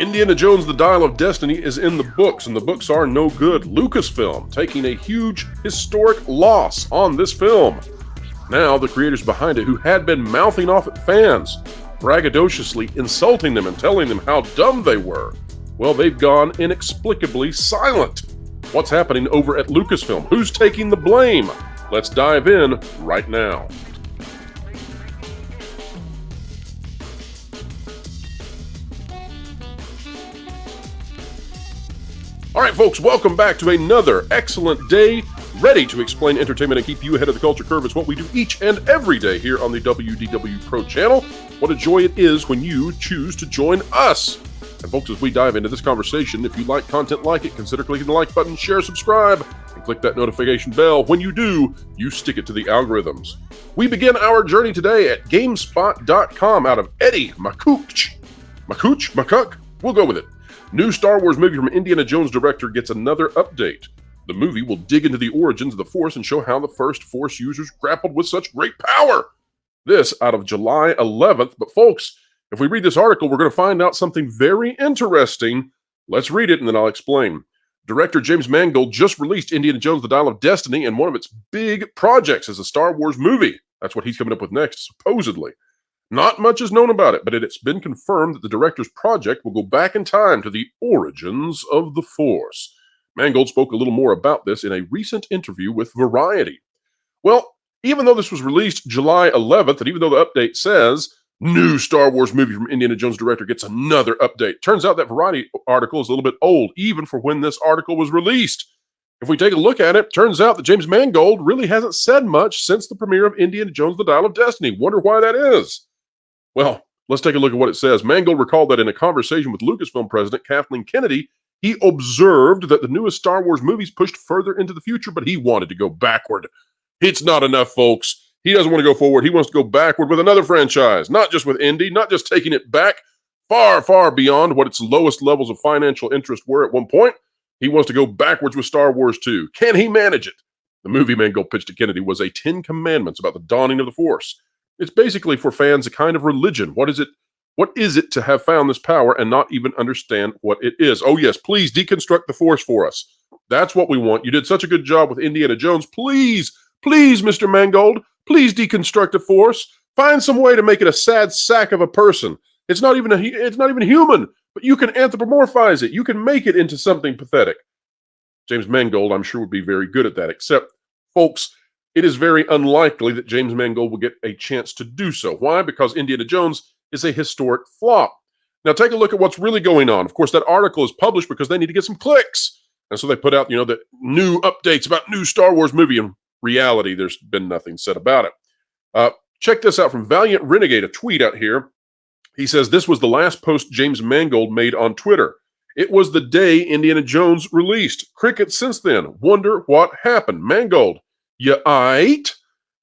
Indiana Jones The Dial of Destiny is in the books, and the books are no good. Lucasfilm taking a huge historic loss on this film. Now, the creators behind it, who had been mouthing off at fans, braggadociously insulting them and telling them how dumb they were, well, they've gone inexplicably silent. What's happening over at Lucasfilm? Who's taking the blame? Let's dive in right now. All right, folks, welcome back to another excellent day. Ready to explain entertainment and keep you ahead of the culture curve is what we do each and every day here on the WDW Pro channel. What a joy it is when you choose to join us. And folks, as we dive into this conversation, if you like content like it, consider clicking the like button, share, subscribe, and click that notification bell. When you do, you stick it to the algorithms. We begin our journey today at Gamespot.com out of Eddie Makuch. Makuk? We'll go with it. New Star Wars movie from Indiana Jones director gets another update. The movie will dig into the origins of the Force and show how the first Force users grappled with such great power. This out of July 11th. But folks, if we read this article, we're going to find out something very interesting. Let's read it and then I'll explain. Director James Mangold just released Indiana Jones The Dial of Destiny, and one of its big projects is a Star Wars movie. That's what he's coming up with next, supposedly. Not much is known about it, but it's been confirmed that the director's project will go back in time to the origins of the Force. Mangold spoke a little more about this in a recent interview with Variety. Well, even though this was released July 11th, and even though the update says, new Star Wars movie from Indiana Jones director gets another update, turns out that Variety article is a little bit old, even for when this article was released. If we take a look at it, turns out that James Mangold really hasn't said much since the premiere of Indiana Jones The Dial of Destiny. Wonder why that is. Well, let's take a look at what it says. Mangold recalled that in a conversation with Lucasfilm president Kathleen Kennedy, he observed that the newest Star Wars movies pushed further into the future, but he wanted to go backward. It's not enough, folks. He doesn't want to go forward. He wants to go backward with another franchise, not just with Indy, not just taking it back far, far beyond what its lowest levels of financial interest were at one point. He wants to go backwards with Star Wars 2. Can he manage it? The movie Mangold pitched to Kennedy was a 10 Commandments about the dawning of the Force. It's basically for fans a kind of religion. What is it to have found this power and not even understand what it is? Oh yes, please deconstruct the Force for us. That's what we want. You did such a good job with Indiana Jones. Please, Mr. Mangold, please deconstruct the Force. Find some way to make it a sad sack of a person. It's not even human, but you can anthropomorphize it. You can make it into something pathetic. James Mangold, I'm sure, would be very good at that, except, folks, it is very unlikely that James Mangold will get a chance to do so. Why? Because Indiana Jones is a historic flop. Now, take a look at what's really going on. Of course, that article is published because they need to get some clicks. And so they put out, the new updates about new Star Wars movie. In reality, there's been nothing said about it. Check this out from Valiant Renegade, a tweet out here. He says, this was the last post James Mangold made on Twitter. It was the day Indiana Jones released. Crickets since then. Wonder what happened. Mangold, you aight?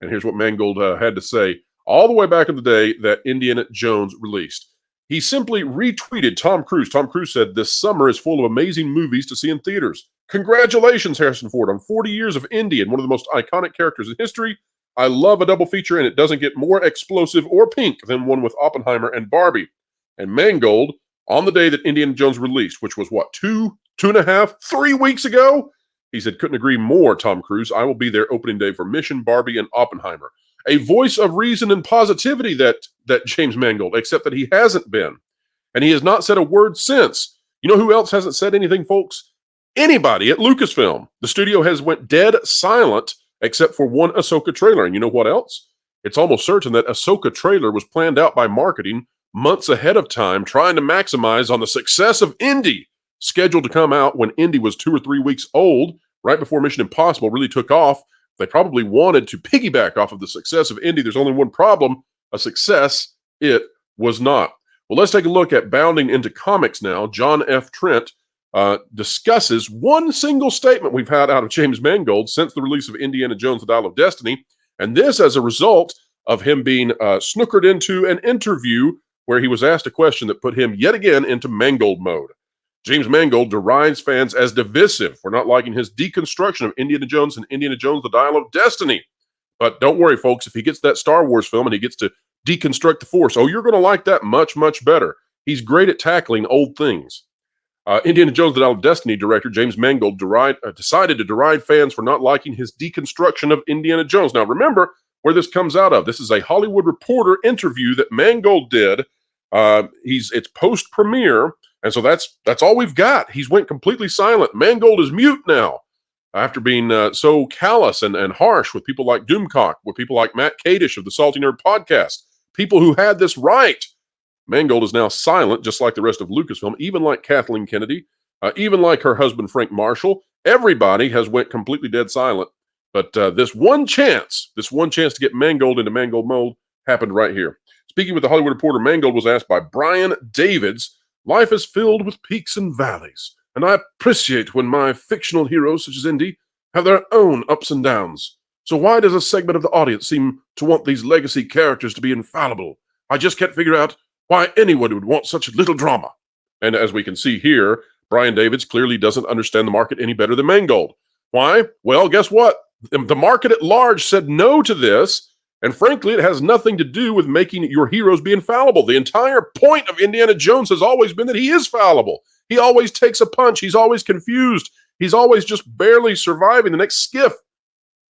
And here's what Mangold had to say all the way back in the day that Indiana Jones released. He simply retweeted Tom Cruise. Tom Cruise said, this summer is full of amazing movies to see in theaters. Congratulations, Harrison Ford, on 40 years of Indy and one of the most iconic characters in history. I love a double feature, and it doesn't get more explosive or pink than one with Oppenheimer and Barbie. And Mangold, on the day that Indiana Jones released, which was what, 3 weeks ago? He said, couldn't agree more, Tom Cruise. I will be there opening day for Mission, Barbie, and Oppenheimer. A voice of reason and positivity that James Mangold, except that he hasn't been. And he has not said a word since. You know who else hasn't said anything, folks? Anybody at Lucasfilm. The studio has went dead silent except for one Ahsoka trailer. And you know what else? It's almost certain that Ahsoka trailer was planned out by marketing months ahead of time, trying to maximize on the success of Indy. Scheduled to come out when Indy was 2 or 3 weeks old, right before Mission Impossible really took off. They probably wanted to piggyback off of the success of Indy. There's only one problem, a success it was not. Well, let's take a look at bounding into comics now. John F. Trent discusses one single statement we've had out of James Mangold since the release of Indiana Jones The Dial of Destiny, and this as a result of him being snookered into an interview where he was asked a question that put him yet again into Mangold mode. James Mangold derides fans as divisive for not liking his deconstruction of Indiana Jones and Indiana Jones The Dial of Destiny. But don't worry, folks, if he gets that Star Wars film and he gets to deconstruct the Force, oh, you're going to like that much, much better. He's great at tackling old things. Indiana Jones, the Dial of Destiny director James Mangold decided to deride fans for not liking his deconstruction of Indiana Jones. Now, remember where this comes out of. This is a Hollywood Reporter interview that Mangold did. It's post-premiere, and so that's all we've got. He's went completely silent. Mangold is mute now after being so callous and harsh with people like Doomcock, with people like Matt Kadish of the Salty Nerd podcast, people who had this right. Mangold is now silent, just like the rest of Lucasfilm, even like Kathleen Kennedy, even like her husband Frank Marshall. Everybody has went completely dead silent. But this one chance to get Mangold into Mangold mode happened right here. Speaking with the Hollywood Reporter, Mangold was asked by Brian Davids, "Life is filled with peaks and valleys, and I appreciate when my fictional heroes, such as Indy, have their own ups and downs. So why does a segment of the audience seem to want these legacy characters to be infallible? I just can't figure out why anyone would want such little drama." And as we can see here, Brian Davids clearly doesn't understand the market any better than Mangold. Why? Well, guess what? The market at large said no to this, and frankly, it has nothing to do with making your heroes be infallible. The entire point of Indiana Jones has always been that he is fallible. He always takes a punch. He's always confused. He's always just barely surviving the next skiff.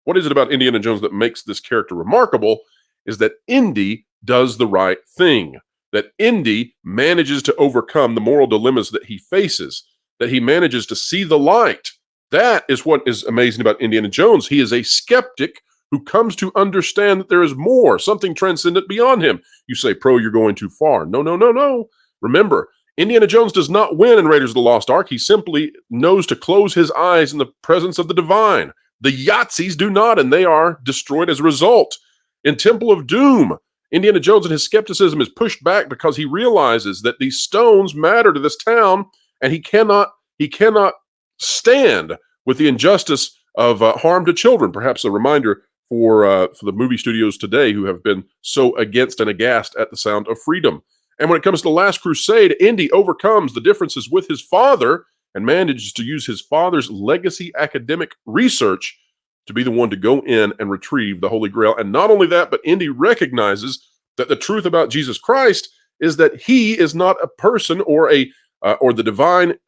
What is it about Indiana Jones that makes this character remarkable is that Indy does the right thing. That Indy manages to overcome the moral dilemmas that he faces, that he manages to see the light. That is what is amazing about Indiana Jones. He is a skeptic who comes to understand that there is more, something transcendent beyond him. You say, Pro, you're going too far. No. Remember, Indiana Jones does not win in Raiders of the Lost Ark. He simply knows to close his eyes in the presence of the divine. The Yahtzees do not, and they are destroyed as a result. In Temple of Doom, Indiana Jones and his skepticism is pushed back because he realizes that these stones matter to this town, and he cannot stand with the injustice of harm to children. Perhaps a reminder for the movie studios today who have been so against and aghast at the sound of freedom. And when it comes to The Last Crusade, Indy overcomes the differences with his father and manages to use his father's legacy academic research to be the one to go in and retrieve the Holy Grail. And not only that, but Indy recognizes that the truth about Jesus Christ is that he is not a person or the divine,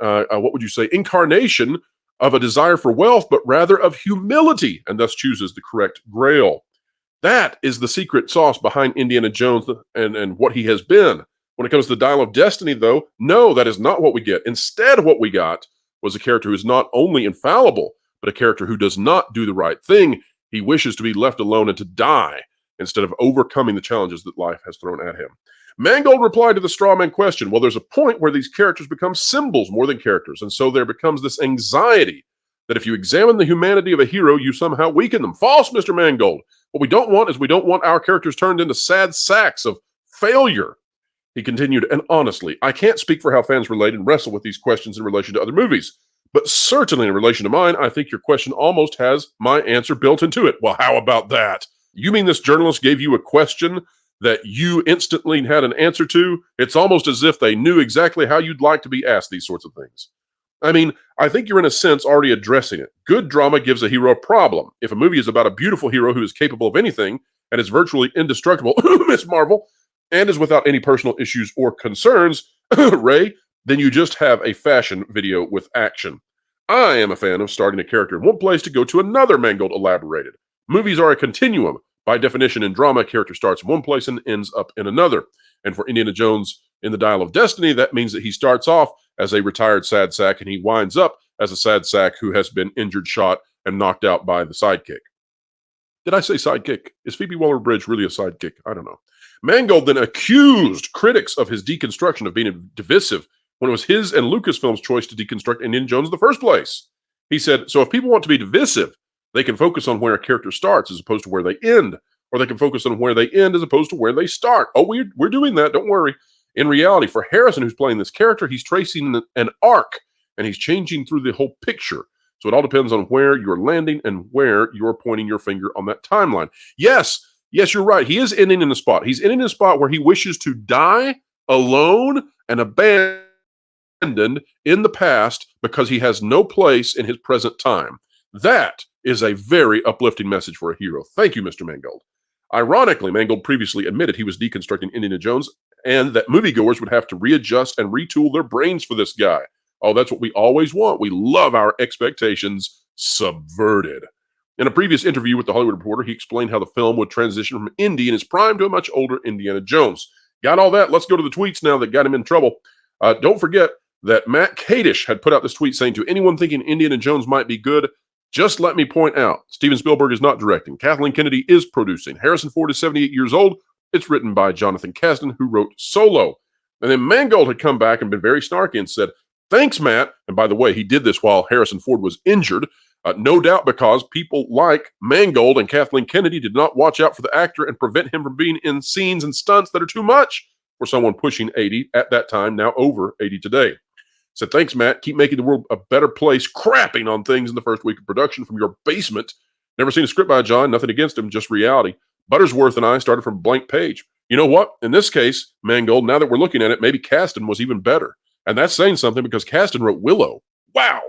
incarnation of a desire for wealth, but rather of humility, and thus chooses the correct Grail. That is the secret sauce behind Indiana Jones and what he has been. When it comes to the Dial of Destiny, though, no, that is not what we get. Instead, what we got was a character who is not only infallible, but a character who does not do the right thing. He wishes to be left alone and to die instead of overcoming the challenges that life has thrown at him. Mangold replied to the straw man question, well, there's a point where these characters become symbols more than characters, and so there becomes this anxiety that if you examine the humanity of a hero, you somehow weaken them. False, Mr. Mangold. What we don't want our characters turned into sad sacks of failure. He continued, and honestly, I can't speak for how fans relate and wrestle with these questions in relation to other movies, but certainly in relation to mine, I think your question almost has my answer built into it. Well, how about that? You mean this journalist gave you a question that you instantly had an answer to? It's almost as if they knew exactly how you'd like to be asked these sorts of things. I mean, I think you're in a sense already addressing it. Good drama gives a hero a problem. If a movie is about a beautiful hero who is capable of anything and is virtually indestructible, Miss Marvel, and is without any personal issues or concerns, Ray, then you just have a fashion video with action. I am a fan of starting a character in one place to go to another, Mangold elaborated. Movies are a continuum. By definition, in drama, a character starts in one place and ends up in another. And for Indiana Jones in the Dial of Destiny, that means that he starts off as a retired sad sack and he winds up as a sad sack who has been injured, shot, and knocked out by the sidekick. Did I say sidekick? Is Phoebe Waller-Bridge really a sidekick? I don't know. Mangold then accused critics of his deconstruction of being divisive when it was his and Lucasfilm's choice to deconstruct Indiana Jones in the first place. He said, so if people want to be divisive, they can focus on where a character starts as opposed to where they end, or they can focus on where they end as opposed to where they start. Oh, we're doing that, don't worry. In reality, for Harrison, who's playing this character, he's tracing an arc, and he's changing through the whole picture. So it all depends on where you're landing and where you're pointing your finger on that timeline. Yes, you're right. He is ending in a spot. He's ending in a spot where he wishes to die alone and abandoned in the past because he has no place in his present time. That is a very uplifting message for a hero. Thank you, Mr. Mangold. Ironically, Mangold previously admitted he was deconstructing Indiana Jones and that moviegoers would have to readjust and retool their brains for this guy. Oh, that's what we always want. We love our expectations subverted. In a previous interview with The Hollywood Reporter, he explained how the film would transition from Indy in his prime to a much older Indiana Jones. Got all that? Let's go to the tweets now that got him in trouble. Don't forget that Matt Kadish had put out this tweet saying, to anyone thinking Indiana Jones might be good, just let me point out, Steven Spielberg is not directing. Kathleen Kennedy is producing. Harrison Ford is 78 years old. It's written by Jonathan Kasdan, who wrote Solo. And then Mangold had come back and been very snarky and said, thanks, Matt. And by the way, he did this while Harrison Ford was injured. No doubt because people like Mangold and Kathleen Kennedy did not watch out for the actor and prevent him from being in scenes and stunts that are too much for someone pushing 80 at that time, now over 80 today. Said, thanks, Matt. Keep making the world a better place, crapping on things in the first week of production from your basement. Never seen a script by John, nothing against him, just reality. Buttersworth and I started from a blank page. You know what? In this case, Mangold, now that we're looking at it, maybe Kasdan was even better. And that's saying something because Kasdan wrote Willow. Wow.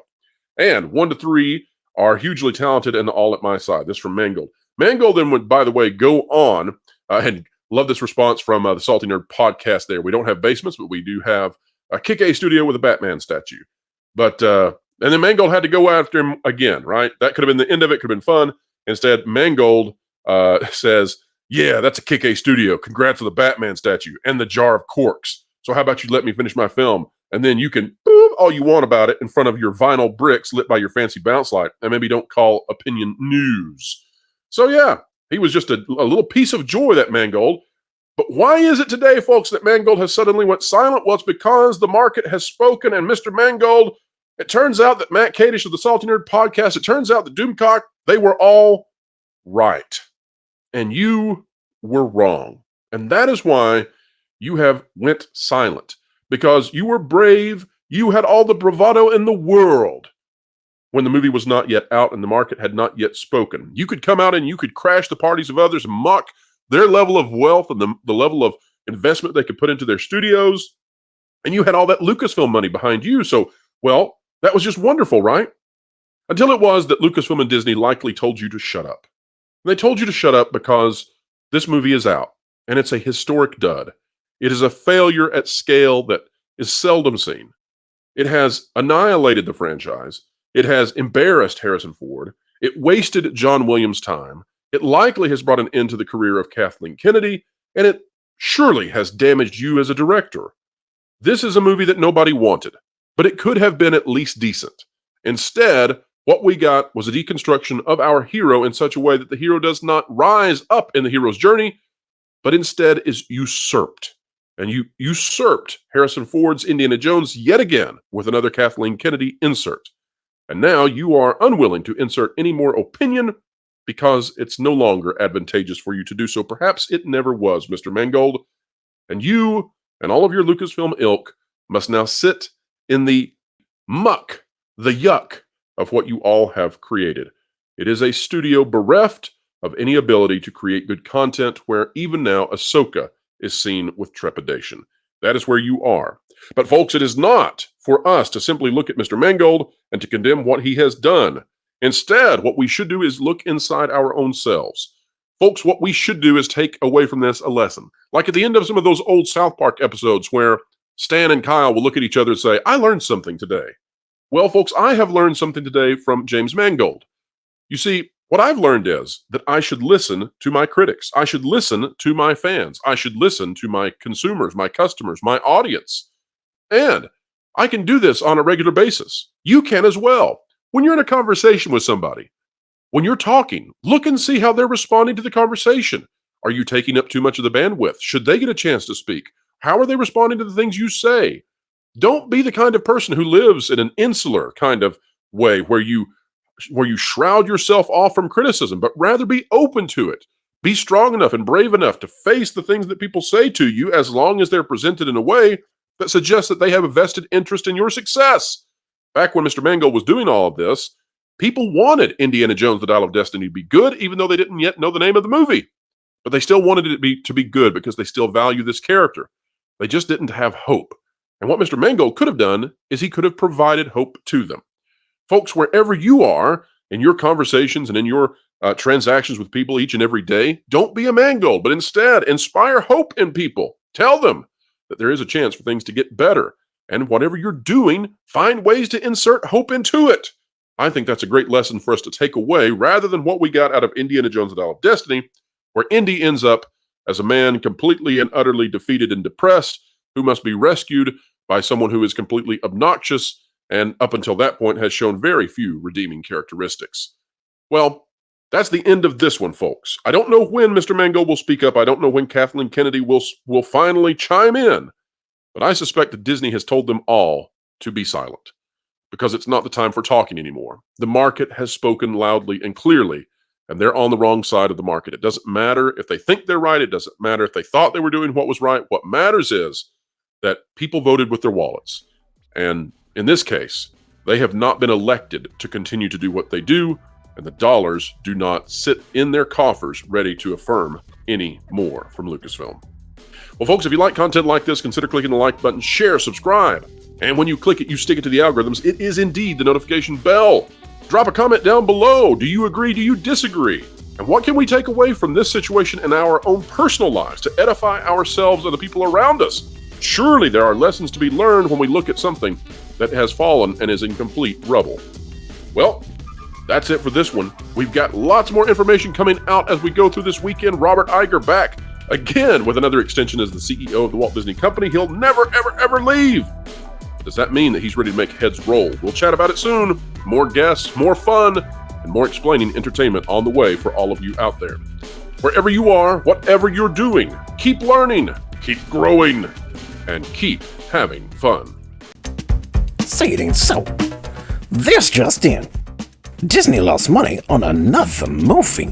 And 1 to 3 are hugely talented and all at my side. This from Mangold. Mangold then would, by the way, go on and love this response from the Salty Nerd podcast there. We don't have basements, but we do have a Kick-A studio with a Batman statue. But, and then Mangold had to go after him again, right? That could have been the end of it, could have been fun. Instead, Mangold says, yeah, that's a Kick-A studio. Congrats on the Batman statue and the jar of corks. So how about you let me finish my film? And then you can boom all you want about it in front of your vinyl bricks lit by your fancy bounce light. And maybe don't call opinion news. So yeah, he was just a little piece of joy, that Mangold. But why is it today, folks, that Mangold has suddenly went silent? Well, it's because the market has spoken, and Mr. Mangold, it turns out that Matt Kadish of the Salty Nerd podcast, it turns out that Doomcock, they were all right. And you were wrong. And that is why you have went silent. Because you were brave, you had all the bravado in the world when the movie was not yet out and the market had not yet spoken. You could come out and you could crash the parties of others and mock their level of wealth and the level of investment they could put into their studios. And you had all that Lucasfilm money behind you. So, well, that was just wonderful, right? Until it was that Lucasfilm and Disney likely told you to shut up. And they told you to shut up because this movie is out and it's a historic dud. It is a failure at scale that is seldom seen. It has annihilated the franchise. It has embarrassed Harrison Ford. It wasted John Williams' time. It likely has brought an end to the career of Kathleen Kennedy, and it surely has damaged you as a director. This is a movie that nobody wanted, but it could have been at least decent. Instead, what we got was a deconstruction of our hero in such a way that the hero does not rise up in the hero's journey, but instead is usurped. And you usurped Harrison Ford's Indiana Jones yet again with another Kathleen Kennedy insert. And now you are unwilling to insert any more opinion because it's no longer advantageous for you to do so. Perhaps it never was, Mr. Mangold. And you and all of your Lucasfilm ilk must now sit in the muck, the yuck of what you all have created. It is a studio bereft of any ability to create good content where even now Ahsoka is seen with trepidation. That is where you are. But folks, it is not for us to simply look at Mr. Mangold and to condemn what he has done. Instead, what we should do is look inside our own selves. Folks, what we should do is take away from this a lesson. Like at the end of some of those old South Park episodes where Stan and Kyle will look at each other and say, I learned something today. Well, folks, I have learned something today from James Mangold. You see, what I've learned is that I should listen to my critics. I should listen to my fans. I should listen to my consumers, my customers, my audience. And I can do this on a regular basis. You can as well. When you're in a conversation with somebody, when you're talking, look and see how they're responding to the conversation. Are you taking up too much of the bandwidth? Should they get a chance to speak? How are they responding to the things you say? Don't be the kind of person who lives in an insular kind of way where you shroud yourself off from criticism, but rather be open to it. Be strong enough and brave enough to face the things that people say to you as long as they're presented in a way that suggests that they have a vested interest in your success. Back when Mr. Mangold was doing all of this, people wanted Indiana Jones, The Dial of Destiny to be good, even though they didn't yet know the name of the movie. But they still wanted it to be good because they still value this character. They just didn't have hope. And what Mr. Mangold could have done is he could have provided hope to them. Folks, wherever you are in your conversations and in your transactions with people each and every day, don't be a Mangold, but instead inspire hope in people. Tell them that there is a chance for things to get better. And whatever you're doing, find ways to insert hope into it. I think that's a great lesson for us to take away, rather than what we got out of Indiana Jones and the Dial of Destiny, where Indy ends up as a man completely and utterly defeated and depressed, who must be rescued by someone who is completely obnoxious and up until that point has shown very few redeeming characteristics. Well, that's the end of this one, folks. I don't know when Mr. Mangold will speak up. I don't know when Kathleen Kennedy will finally chime in. But I suspect that Disney has told them all to be silent, because it's not the time for talking anymore. The market has spoken loudly and clearly, and they're on the wrong side of the market. It doesn't matter if they think they're right. It doesn't matter if they thought they were doing what was right. What matters is that people voted with their wallets. And in this case, they have not been elected to continue to do what they do, and the dollars do not sit in their coffers ready to affirm any more from Lucasfilm. Well, folks, if you like content like this, consider clicking the like button, share, subscribe. And when you click it, you stick it to the algorithms. It is indeed the notification bell. Drop a comment down below. Do you agree? Do you disagree? And what can we take away from this situation in our own personal lives to edify ourselves and the people around us? Surely there are lessons to be learned when we look at something that has fallen and is in complete rubble. Well, that's it for this one. We've got lots more information coming out as we go through this weekend. Robert Iger back again with another extension as the CEO of the Walt Disney Company. He'll never, ever, ever leave. Does that mean that he's ready to make heads roll? We'll chat about it soon. More guests, more fun, and more explaining entertainment on the way for all of you out there. Wherever you are, whatever you're doing, keep learning, keep growing, and keep having fun. Say it ain't so. This just in. Disney lost money on another movie.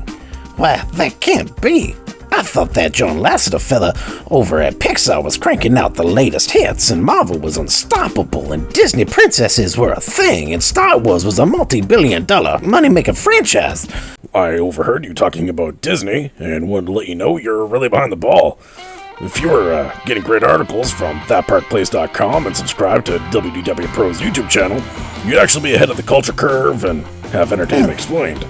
Why, that can't be. I thought that John Lasseter fella over at Pixar was cranking out the latest hits, and Marvel was unstoppable, and Disney princesses were a thing, and Star Wars was a multi-billion-dollar money-making franchise. I overheard you talking about Disney, and wanted to let you know you're really behind the ball. If you were getting great articles from thatparkplace.com and subscribe to WDW Pro's YouTube channel, you'd actually be ahead of the culture curve and have entertainment explained.